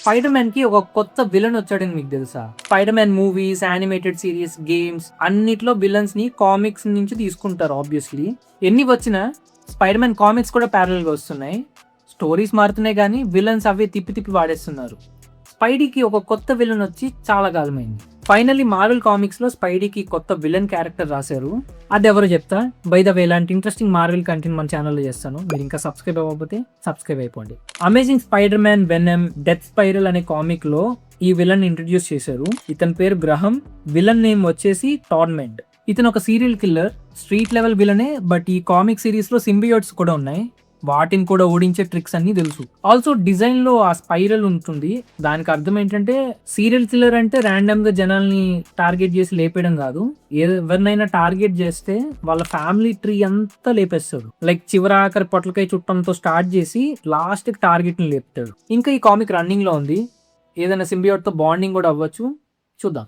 Spider man కి ఒక కొత్త విలన్ వచ్చాడని మీకు తెలుసా? Spider man movies, animated series, games అన్నిట్లో విలన్స్ ని కామిక్స్ నుంచి తీసుకుంటారు. ఆబ్వియస్లీ ఎన్ని వచ్చినా స్పైడర్ మ్యాన్ కామిక్స్ కూడా ప్యారల్ గా వస్తున్నాయి. స్టోరీస్ మారుతున్నాయి కానీ విలన్స్ అవే తిప్పి తిప్పి వాడేస్తున్నారు. స్పైడీకి ఒక కొత్త విలన్ వచ్చి చాలా కాలమైంది. ఫైనల్లీ మార్వెల్ కామిక్స్ లో స్పైడీకి కొత్త విలన్ క్యారెక్టర్ రాశారు. అది ఎవరో చెప్తా. బై ద వే, ఇలాంటి ఇంట్రెస్టింగ్ మార్వెల్ కంటెంట్ మన ఛానల్లో చేస్తాను. మీరు ఇంకా సబ్స్క్రైబ్ అవ్వకపోతే సబ్స్క్రైబ్ అయిపోండి. Amazing spider man venom death spiral అనే కామిక్ లో ఈ విలన్ ఇంట్రడ్యూస్ చేశారు. ఇతని పేరు గ్రహం. విలన్ నేమ్ వచ్చేసి టార్మెంట్. ఇతను ఒక సీరియల్ కిల్లర్, స్ట్రీట్ లెవెల్ విలనే. బట్ ఈ కామిక్ సిరీస్ లో సింబియోట్స్ కూడా ఉన్నాయి. వాటిని కూడా ఓడించే ట్రిక్స్ అన్ని తెలుసు. ఆల్సో డిజైన్ లో ఆ స్పైరల్ ఉంటుంది. దానికి అర్థం ఏంటంటే సీరియల్ కిల్లర్ అంటే ర్యాండమ్ గా జనాల్ని టార్గెట్ చేసి లేపేయడం కాదు. ఎవరినైనా టార్గెట్ చేస్తే వాళ్ళ ఫ్యామిలీ ట్రీ అంతా లేపేస్తాడు. లైక్ చివరి ఆఖరి పొట్లకాయ చుట్టంతో స్టార్ట్ చేసి లాస్ట్ కి టార్గెట్ ని లేపుతాడు. ఇంకా ఈ కామిక్ రన్నింగ్ లో ఉంది. ఏదైనా సింబియోట్ తో బాండింగ్ కూడా అవ్వచ్చు. చూద్దాం.